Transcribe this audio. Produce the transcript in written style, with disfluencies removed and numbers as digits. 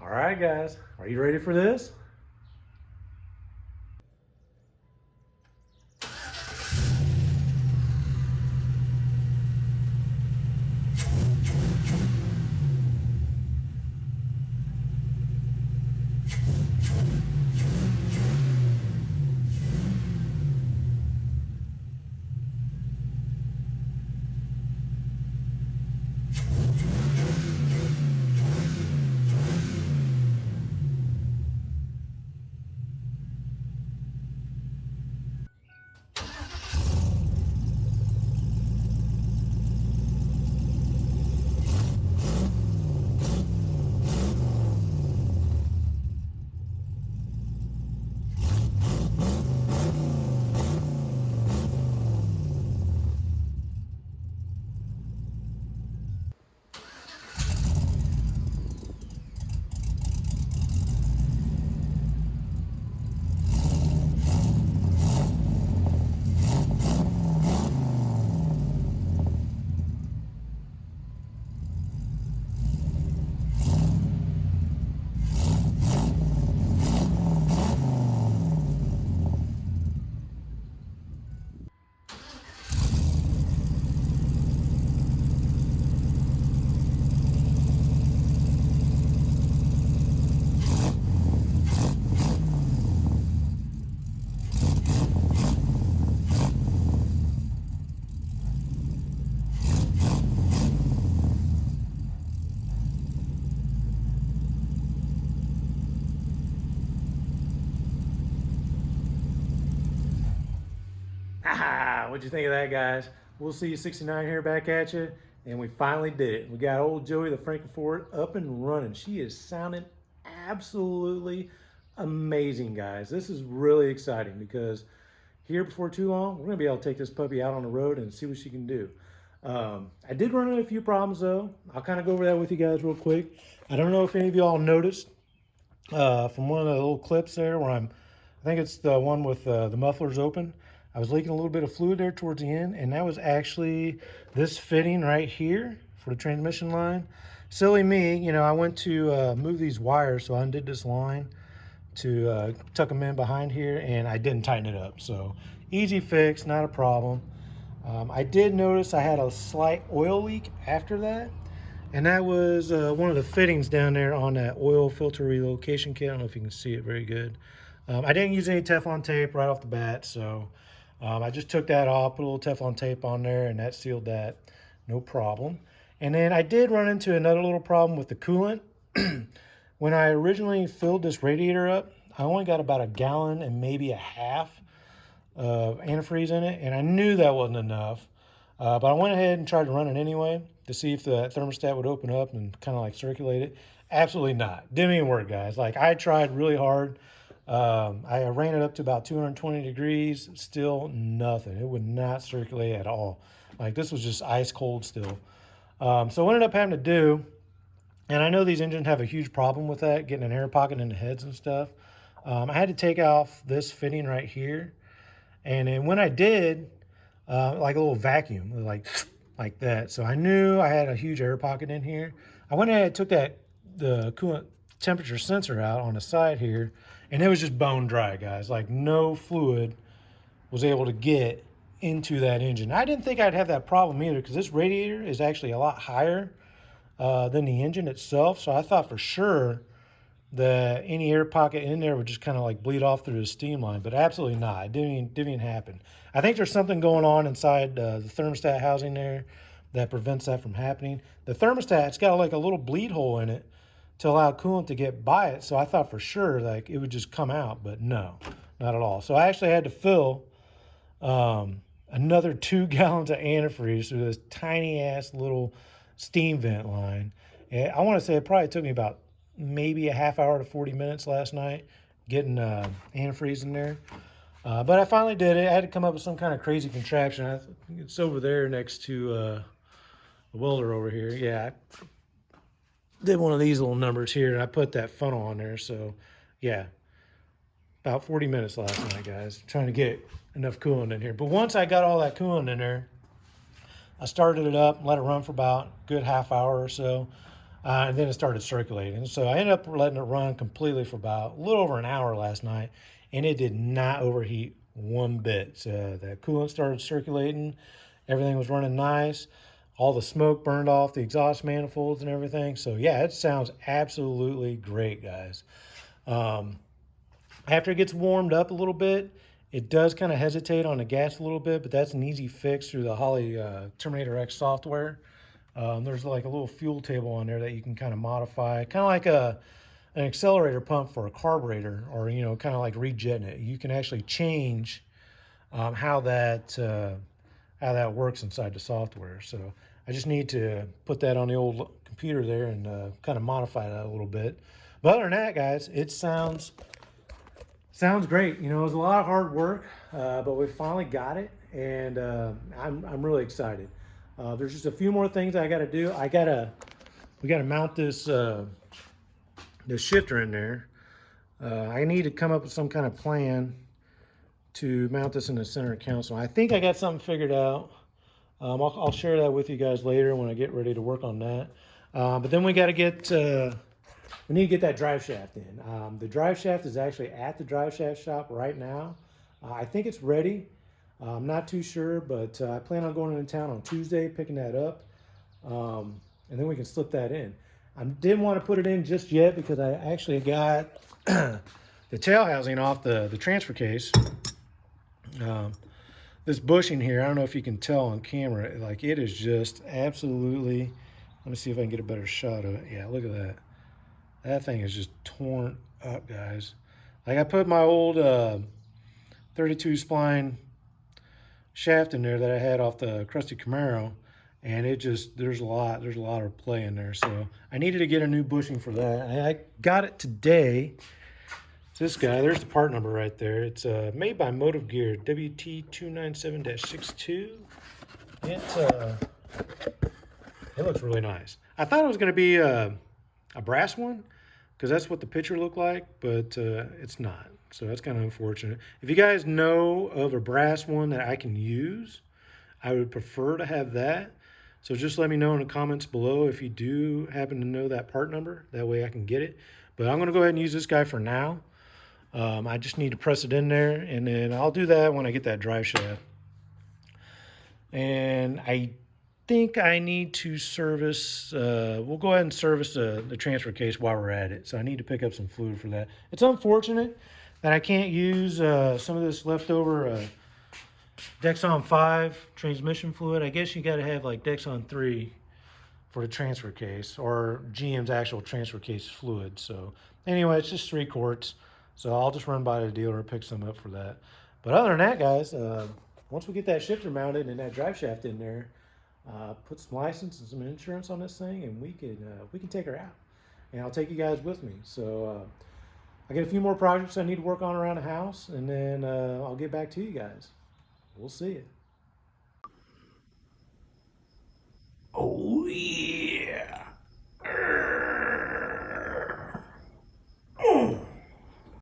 All right, guys, are you ready for this? What'd you think of that, guys? We'll see you 69 here back at you, and we finally did it. We got old Joey the Frankenford up and running. She is sounding absolutely amazing, guys. This is really exciting because here before too long, we're gonna be able to take this puppy out on the road and see what she can do. I did run into a few problems though. I'll kind of go over that with you guys real quick. I don't know if any of y'all noticed from one of the little clips there where I think it's the one with the mufflers open. I was leaking a little bit of fluid there towards the end, and that was actually this fitting right here for the transmission line. Silly me, you know, I went to move these wires, so I undid this line to tuck them in behind here, and I didn't tighten it up. So easy fix, not a problem. I did notice I had a slight oil leak after that, and that was one of the fittings down there on that oil filter relocation kit. I don't know if you can see it very good. I didn't use any Teflon tape right off the bat, so I just took that off, put a little Teflon tape on there, and that sealed that, no problem. And then I did run into another little problem with the coolant. When I originally filled this radiator up, I only got about a gallon and maybe a half of antifreeze in it, and I knew that wasn't enough. But I went ahead and tried to run it anyway to see if the thermostat would open up and kind of like circulate it. Absolutely not. Didn't even work, guys. Like, I tried really hard. I ran it up to about 220 degrees, still nothing. It would not circulate at all. Like, this was just ice cold still. So what I ended up having to do, and I know these engines have a huge problem with that, getting an air pocket in the heads and stuff. I had to take off this fitting right here. And then when I did, like a little vacuum, like that. So I knew I had a huge air pocket in here. I went ahead and took the coolant temperature sensor out on the side here, and it was just bone dry, guys. Like, no fluid was able to get into that engine. I didn't think I'd have that problem either, because this radiator is actually a lot higher than the engine itself. So I thought for sure that any air pocket in there would just kind of like bleed off through the steam line, but absolutely not. It didn't even happen. I think there's something going on inside the thermostat housing there that prevents that from happening. The thermostat's got like a little bleed hole in it to allow coolant to get by it. So I thought for sure like it would just come out, but no, not at all. So I actually had to fill another 2 gallons of antifreeze through this tiny ass little steam vent line. And I want to say it probably took me about maybe a half hour to 40 minutes last night getting antifreeze in there. But I finally did it. I had to come up with some kind of crazy contraption. It's over there next to the welder over here. Yeah, I did one of these little numbers here, and I put that funnel on there. So, yeah, about 40 minutes last night, guys, trying to get enough coolant in here. But once I got all that coolant in there, I started it up, let it run for about a good half hour or so. And then it started circulating. So I ended up letting it run completely for about a little over an hour last night, and it did not overheat one bit. So that coolant started circulating, everything was running nice. All the smoke burned off the exhaust manifolds and everything. So yeah, it sounds absolutely great, guys. Um, After it gets warmed up a little bit, it does kind of hesitate on the gas a little bit, but that's an easy fix through the Holley Terminator X software. There's like a little fuel table on there that you can kind of modify, kind of like an accelerator pump for a carburetor, or kind of like rejetting it. You can actually change how that works inside the software. So I just need to put that on the old computer there and kind of modify that a little bit. But other than that, guys, it sounds great. It was a lot of hard work, but we finally got it, and I'm really excited. There's just a few more things I got to do. We got to mount this shifter in there. I need to come up with some kind of plan to mount this in the center console. I think I got something figured out. I'll share that with you guys later when I get ready to work on that. But then we got to get. We need to get that drive shaft in. The drive shaft is actually at the drive shaft shop right now. I think it's ready. I'm not too sure, but I plan on going into town on Tuesday, picking that up, and then we can slip that in. I didn't want to put it in just yet because I actually got the tail housing off the transfer case. This bushing here, I don't know if you can tell on camera, like it is just absolutely, let me see if I can get a better shot of it. Yeah, look at that. That thing is just torn up, guys. Like I put my old 32 spline shaft in there that I had off the crusty Camaro, and it just, there's a lot of play in there. So I needed to get a new bushing for that. I got it today. It's this guy. There's the part number right there. It's made by Motive Gear, WT297-62. It looks really nice. I thought it was going to be a brass one, because that's what the picture looked like, but it's not. So that's kind of unfortunate. If you guys know of a brass one that I can use, I would prefer to have that. So just let me know in the comments below if you do happen to know that part number. That way I can get it. But I'm going to go ahead and use this guy for now. I just need to press it in there, and then I'll do that when I get that drive shaft. And I think I need to service, we'll go ahead and service the transfer case while we're at it. So I need to pick up some fluid for that. It's unfortunate that I can't use some of this leftover Dexon 5 transmission fluid. I guess you got to have like Dexon 3 for the transfer case, or GM's actual transfer case fluid. So anyway, it's just 3 quarts. So I'll just run by the dealer and pick some up for that. But other than that, guys, once we get that shifter mounted and that drive shaft in there, put some license and some insurance on this thing, and we can take her out. And I'll take you guys with me. So I got a few more projects I need to work on around the house, and then I'll get back to you guys. We'll see you.